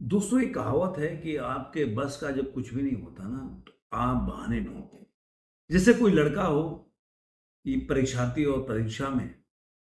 दोस्तों एक कहावत है कि आपके बस का जब कुछ भी नहीं होता ना तो आप बहाने ढूंढते हैं। जैसे कोई लड़का हो कि परीक्षार्थी और परीक्षा में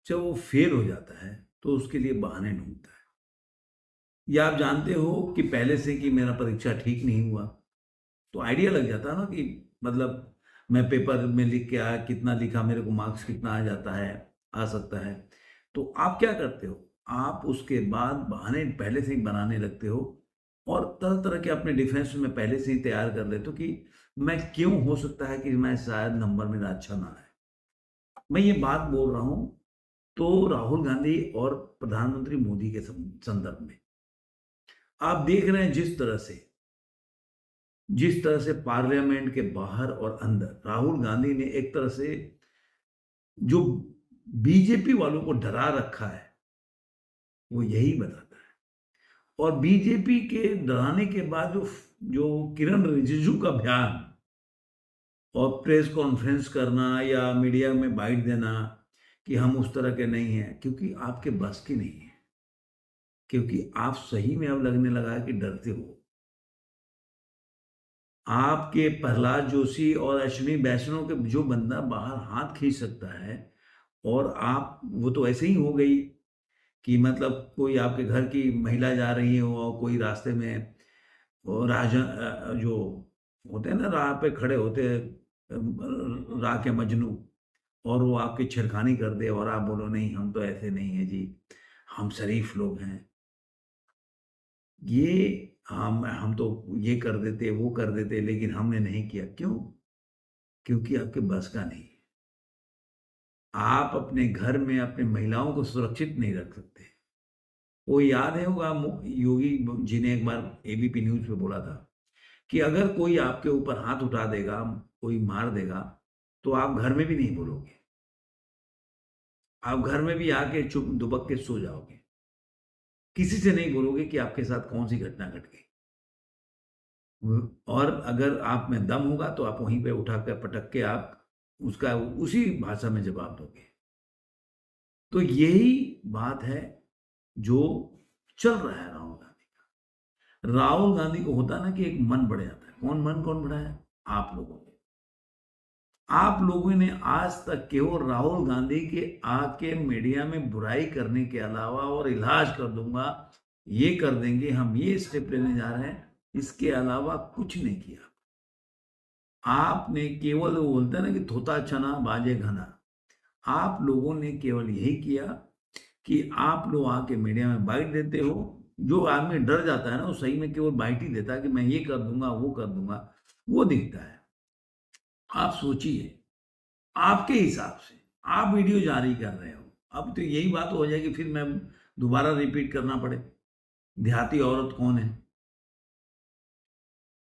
जब वो फेल हो जाता है तो उसके लिए बहाने ढूंढता है। या आप जानते हो कि पहले से कि मेरा परीक्षा ठीक नहीं हुआ तो आइडिया लग जाता है ना कि मतलब मैं पेपर में लिख के आया, कितना लिखा, मेरे को मार्क्स कितना आ जाता है, आ सकता है। तो आप क्या करते हो? आप उसके बाद बहाने पहले से ही बनाने लगते हो और तरह तरह के अपने डिफेंस में पहले से ही तैयार कर लेते हो कि मैं क्यों, हो सकता है कि मैं शायद नंबर मेरा अच्छा ना आए। मैं ये बात बोल रहा हूँ तो राहुल गांधी और प्रधानमंत्री मोदी के संदर्भ में आप देख रहे हैं जिस तरह से पार्लियामेंट के बाहर और अंदर राहुल गांधी ने एक तरह से जो बीजेपी वालों को डरा रखा है वो यही बताता है। और बीजेपी के डराने के बाद जो जो किरण रिजिजू का बयान और प्रेस कॉन्फ्रेंस करना या मीडिया में बाइट देना कि हम उस तरह के नहीं हैं, क्योंकि आपके बस की नहीं है, क्योंकि आप सही में अब लगने लगा है कि डरते हो। आपके प्रहलाद जोशी और अश्विनी वैष्णव के जो बंदा बाहर हाथ खींच सकता है, और आप वो तो ऐसे ही हो गई कि मतलब कोई आपके घर की महिला जा रही हो और कोई रास्ते में वो जो होते हैं ना, राह पे खड़े होते हैं, राह के मजनू, और वो आपकी छेड़खानी कर दे और आप बोलो नहीं हम तो ऐसे नहीं है जी, हम शरीफ लोग हैं, ये हम तो ये कर देते वो कर देते लेकिन हमने नहीं किया। क्यों? क्योंकि आपके बस का नहीं है। आप अपने घर में अपनी महिलाओं को सुरक्षित नहीं रख सकते। वो याद है होगा योगी जी ने एक बार एबीपी न्यूज पे बोला था कि अगर कोई आपके ऊपर हाथ उठा देगा, कोई मार देगा, तो आप घर में भी नहीं बोलोगे, आप घर में भी आके चुप दुबक के सो जाओगे, किसी से नहीं बोलोगे कि आपके साथ कौन सी घटना घट गई। और अगर आप में दम होगा तो आप वहीं पे उठा कर पटक के आप उसका उसी भाषा में जवाब दोगे। तो यही बात है जो चल रहा है राहुल गांधी का। राहुल गांधी को होता ना कि एक मन बढ़ जाता है। कौन बढ़ा है? आप लोगों ने। आप लोगों ने आज तक केवल राहुल गांधी के आके मीडिया में बुराई करने के अलावा, और इलाज कर दूंगा, ये कर देंगे, हम ये स्टेप लेने जा रहे हैं, इसके अलावा कुछ नहीं किया। आपने केवल, वो बोलते हैं ना कि थोता चना बाजे घना, आप लोगों ने केवल यही किया कि आप लोग आके मीडिया में बाइट देते हो। जो आदमी डर जाता है ना वो सही में केवल बाइट ही देता है कि मैं ये कर दूंगा वो कर दूंगा, वो दिखता है। आप सोचिए, आपके हिसाब से आप वीडियो जारी कर रहे हो, अब तो यही बात हो जाएगी, फिर मैं दोबारा रिपीट करना पड़े, देहाती औरत कौन है?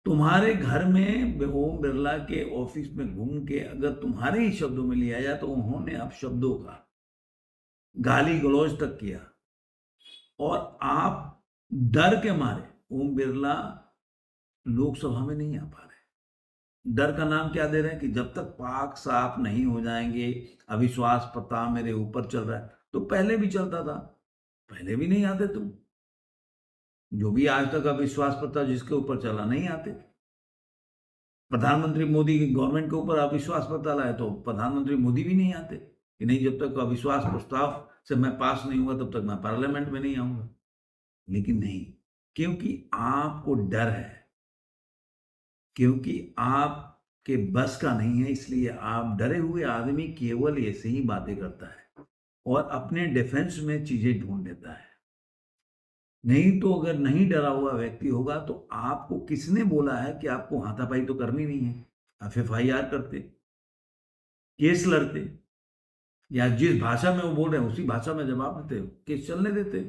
तुम्हारे घर में ओम बिरला के ऑफिस में घूम के अगर तुम्हारे ही शब्दों में लिया जाए तो उन्होंने अपशब्दों का गाली गलौज तक किया, और आप डर के मारे ओम बिरला लोकसभा में नहीं आ पा रहे। डर का नाम क्या दे रहे हैं कि जब तक पाक साफ नहीं हो जाएंगे, अविश्वास प्रस्ताव मेरे ऊपर चल रहा है, तो पहले भी चलता था, पहले भी नहीं आते तुम। जो भी आज तक अविश्वास प्रस्ताव जिसके ऊपर चला नहीं आते। प्रधानमंत्री मोदी की गवर्नमेंट के ऊपर अविश्वास प्रस्ताव लाए तो प्रधानमंत्री मोदी भी नहीं आते कि नहीं, जब तक अविश्वास प्रस्ताव से मैं पास नहीं हुआ तब तक मैं पार्लियामेंट में नहीं आऊंगा। लेकिन नहीं, क्योंकि आपको डर है, क्योंकि आपके बस का नहीं है, इसलिए आप डरे हुए आदमी केवल ऐसे ही बातें करता है और अपने डिफेंस में चीजें ढूंढ लेता है। नहीं तो अगर नहीं डरा हुआ व्यक्ति होगा तो आपको किसने बोला है कि आपको हाथापाई तो करनी नहीं है? आप एफआईआर करते, केस लड़ते, या जिस भाषा में वो बोल रहे हैं उसी भाषा में जवाब देते, केस चलने देते।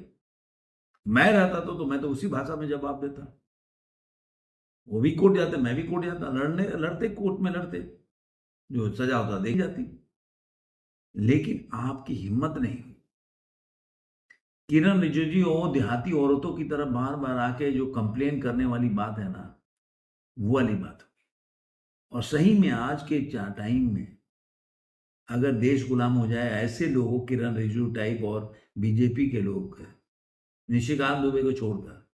मैं रहता तो मैं तो उसी भाषा में जवाब देता। वो भी कोर्ट जाते, मैं भी कोर्ट जाता, लड़ते कोर्ट में लड़ते, जो सजा होता देख जाती। लेकिन आपकी हिम्मत नहीं हुई। किरण रिजिजू और देहाती औरतों की तरफ बार बार आके जो कंप्लेन करने वाली बात है ना, वो वाली बात होगी। और सही में आज के टाइम में अगर देश गुलाम हो जाए ऐसे लोगों, किरण रिजिजू टाइप और बीजेपी के लोग, निशिकांत दुबे को छोड़कर,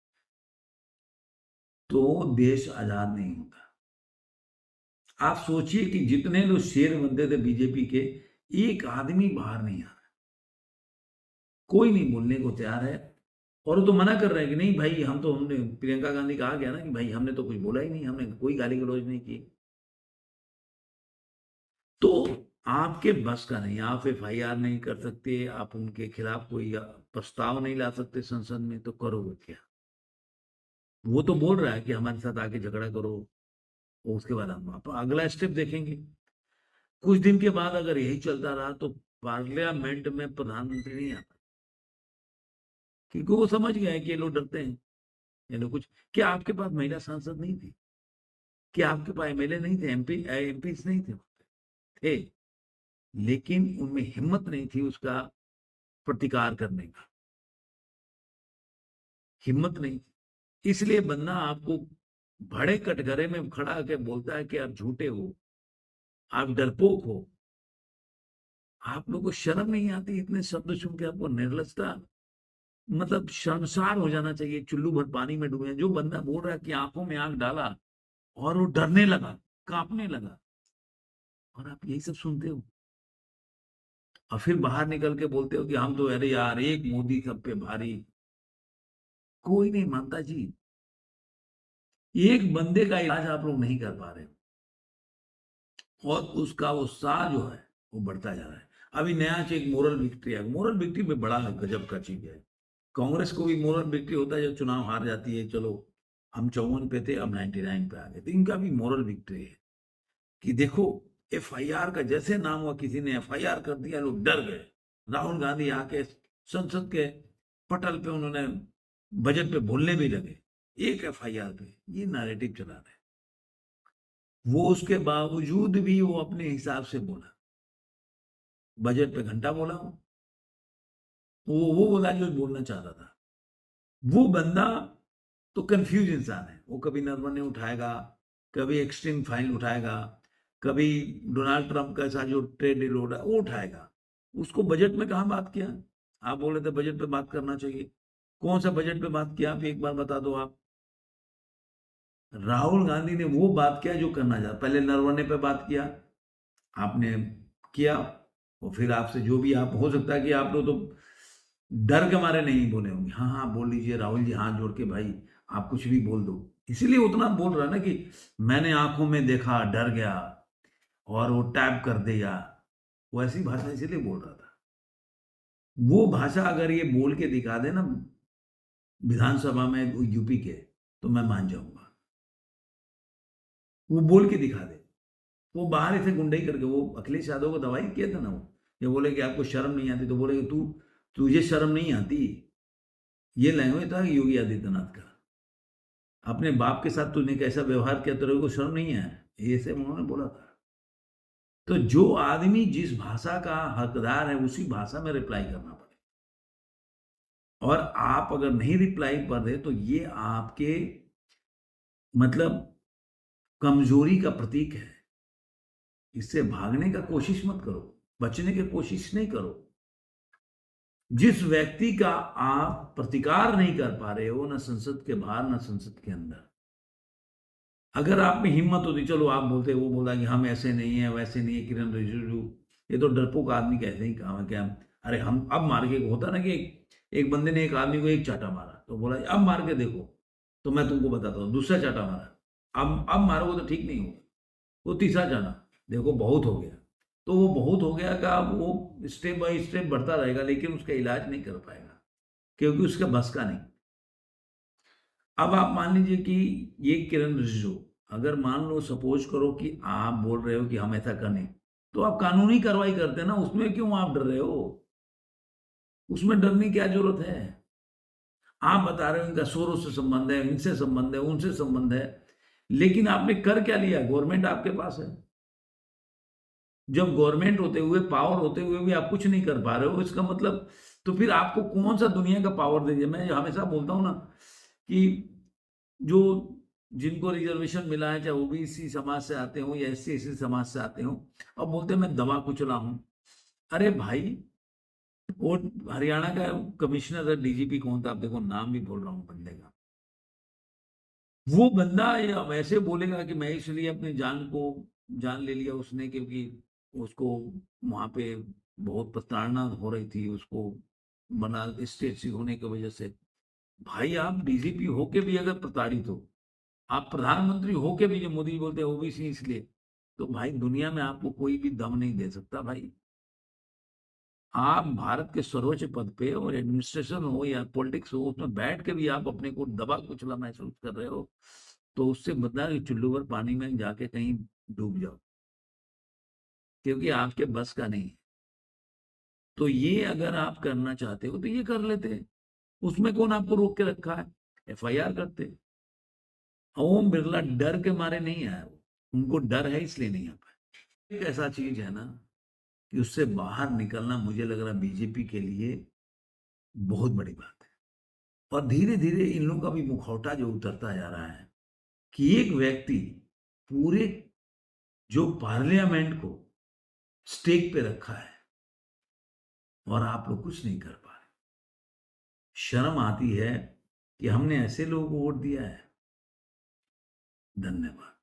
तो देश आजाद नहीं होता। आप सोचिए कि जितने लोग शेर बनते थे बीजेपी के, एक आदमी बाहर नहीं आ रहा, कोई नहीं बोलने को तैयार है। और वो तो मना कर रहे हैं कि नहीं भाई, हमने प्रियंका गांधी कहा गया ना कि भाई हमने तो कुछ बोला ही नहीं, हमने कोई गाली गलौज नहीं की। तो आपके बस का नहीं, आप एफआईआर नहीं कर सकते, आप उनके खिलाफ कोई प्रस्ताव नहीं ला सकते संसद में, तो करोगे क्या? वो तो बोल रहा है कि हमारे साथ आके झगड़ा करो, उसके बाद हम आप अगला स्टेप देखेंगे। कुछ दिन के बाद अगर यही चलता रहा तो पार्लियामेंट में प्रधानमंत्री नहीं आता, क्योंकि वो समझ गए हैं कि ये लोग डरते हैं। ये लोग कुछ, क्या आपके पास महिला सांसद नहीं थी? क्या आपके पास एमएलए नहीं थे, एमपी नहीं थे? थे, लेकिन उनमें हिम्मत नहीं थी उसका प्रतिकार करने का, हिम्मत नहीं थी। इसलिए बंदा आपको बड़े कटघरे में खड़ा के बोलता है कि आप झूठे हो, आप डरपोक हो। आप लोगों को शर्म नहीं आती इतने शब्द सुन के? आपको निर्लजता, मतलब शर्मसार हो जाना चाहिए। चुल्लू भर पानी में डूबे, जो बंदा बोल रहा है कि आंखों में आंख डाला और वो डरने लगा, कांपने लगा, और आप यही सब सुनते हो और फिर बाहर निकल के बोलते हो कि हम तो, अरे यार एक मोदी सब पे भारी। कोई नहीं मानता जी। एक बंदे का इलाज आप लोग नहीं कर पा रहे हो और उसका उत्साह जो है वो बढ़ता जा रहा है। अभी नया एक मोरल विक्ट्री है। मोरल विक्ट्री में बड़ा गजब का चीज है। कांग्रेस को भी मोरल विक्ट्री होता है जब चुनाव हार जाती है, चलो हम 54 पे थे अब 99 पे आ गए, तो इनका भी मोरल विक्ट्री है कि देखो, एफआईआर का जैसे नाम हुआ, किसी ने एफआईआर कर दिया, लोग डर गए। राहुल गांधी आके संसद के पटल पे उन्होंने बजट पे बोलने भी लगे, एक एफआईआर पे ये नैरेटिव चला रहे। वो उसके बावजूद भी वो अपने हिसाब से बोला, बजट पे घंटा बोला वो बोला जो बोलना चाह रहा था। वो बंदा तो कंफ्यूज इंसान है। वो कभी नरवने उठाएगा, कभी एक्सट्रीम फाइल उठाएगा, कभी डोनाल्ड ट्रंप का सा जो ट्रेड डील हो रहा है वो उठाएगा। उसको बजट में कहाँ बात किया? आप बोले थे बजट पे बात करना चाहिए, कौन सा बजट पे बात किया? आप एक बार बता दो आप। राहुल गांधी ने वो बात किया जो करना चाहता। पहले नरवने पे बात किया, आपने किया, और फिर आपसे जो भी, आप हो सकता है कि आप लोग तो डर के मारे नहीं बोले होंगे, हाँ हाँ बोल लीजिए राहुल जी, हाथ जोड़ के भाई आप कुछ भी बोल दो। इसीलिए उतना बोल रहा है ना कि मैंने आंखों में देखा, डर गया और वो टैप कर दिया। वो ऐसी भाषा इसीलिए बोल रहा था। वो भाषा अगर ये बोल के दिखा दे ना विधानसभा में यूपी के, तो मैं मान जाऊंगा। वो बोल के दिखा दे। वो बाहर ऐसे गुंडई करके, वो अखिलेश यादव को दवाई किया था ना, वो ये बोले कि आपको शर्म नहीं आती, तो बोले कि तुझे शर्म नहीं आती। ये लैंग्वेज था योगी आदित्यनाथ का। अपने बाप के साथ तूने कैसा व्यवहार किया, तेरे को शर्म नहीं है, ये सब उन्होंने बोला था। तो जो आदमी जिस भाषा का हकदार है उसी भाषा में रिप्लाई करना पड़े। और आप अगर नहीं रिप्लाई कर रहे तो ये आपके, मतलब कमजोरी का प्रतीक है। इससे भागने का कोशिश मत करो, बचने की कोशिश नहीं करो। जिस व्यक्ति का आप प्रतिकार नहीं कर पा रहे हो, ना संसद के बाहर ना संसद के अंदर, अगर आप में हिम्मत होती, चलो आप बोलते, वो बोला कि हम ऐसे नहीं है वैसे नहीं है, किरण रिजिजू ये तो डरपोक आदमी कहते ही काम है क्या? अरे हम अब मार के, होता ना कि एक बंदे ने एक आदमी को एक चाटा मारा, तो बोला अब मार के देखो तो मैं तुमको बताता हूँ। दूसरा चाटा मारा, अब मारोगे तो ठीक नहीं होगा। वो तीसरा चाटा, देखो बहुत हो गया। तो वो बहुत हो गया का वो स्टेप बाय स्टेप बढ़ता रहेगा, लेकिन उसका इलाज नहीं कर पाएगा, क्योंकि उसका बस का नहीं। अब आप मान लीजिए कि ये किरण रिजिजू, अगर मान लो सपोज करो कि आप बोल रहे हो कि हम ऐसा करें, तो आप कानूनी कार्रवाई करते ना, उसमें क्यों आप डर रहे हो? उसमें डरने की क्या जरूरत है? आप बता रहे हो इनका शोरों से संबंध है, इनसे संबंध है, उनसे संबंध है, लेकिन आपने कर क्या लिया? गवर्नमेंट आपके पास है। जब गवर्नमेंट होते हुए, पावर होते हुए भी आप कुछ नहीं कर पा रहे हो, इसका मतलब तो फिर आपको कौन सा दुनिया का पावर दे दिया? मैं हमेशा बोलता हूं ना कि जो, जिनको रिजर्वेशन मिला है, चाहे ओबीसी समाज से आते हो या एससी एसटी समाज से आते हो, अब बोलते हैं मैं दवा कुचला हूं। अरे भाई, वो हरियाणा का कमिश्नर है, डीजीपी कौन था, आप देखो नाम भी बोल रहा हूँ बंदे का, वो बंदा या वैसे बोलेगा कि मैं इसलिए अपनी जान ले लिया उसने क्योंकि उसको वहां पे बहुत प्रताड़ना हो रही थी उसको, बना स्टेट से होने की वजह से। भाई आप डीजीपी होके भी अगर प्रताड़ित हो, आप प्रधानमंत्री होके भी, जो मोदी बोलते हैं ओबीसी इसलिए, तो भाई दुनिया में आपको कोई भी दम नहीं दे सकता भाई। आप भारत के सर्वोच्च पद पे, और एडमिनिस्ट्रेशन हो या पॉलिटिक्स हो, उसमें बैठ के भी आप अपने को दबा कुचला महसूस कर रहे हो, तो उससे बदला कि चुल्लू भर पानी में जाके कहीं डूब जाओ, क्योंकि आपके बस का नहीं है। तो ये अगर आप करना चाहते हो तो ये कर लेते, उसमें कौन आपको रोक के रखा है, एफआईआर करते। ओम बिरला डर के मारे नहीं आया, वो उनको डर है इसलिए नहीं आ पाए। एक ऐसा चीज है ना कि उससे बाहर निकलना मुझे लग रहा बीजेपी के लिए बहुत बड़ी बात है। और धीरे धीरे इन लोगों का भी मुखौटा जो उतरता जा रहा है कि एक व्यक्ति पूरे जो पार्लियामेंट को स्टेक पे रखा है और आप लोग कुछ नहीं कर पा रहे। शर्म आती है कि हमने ऐसे लोगों को वोट दिया है। धन्यवाद।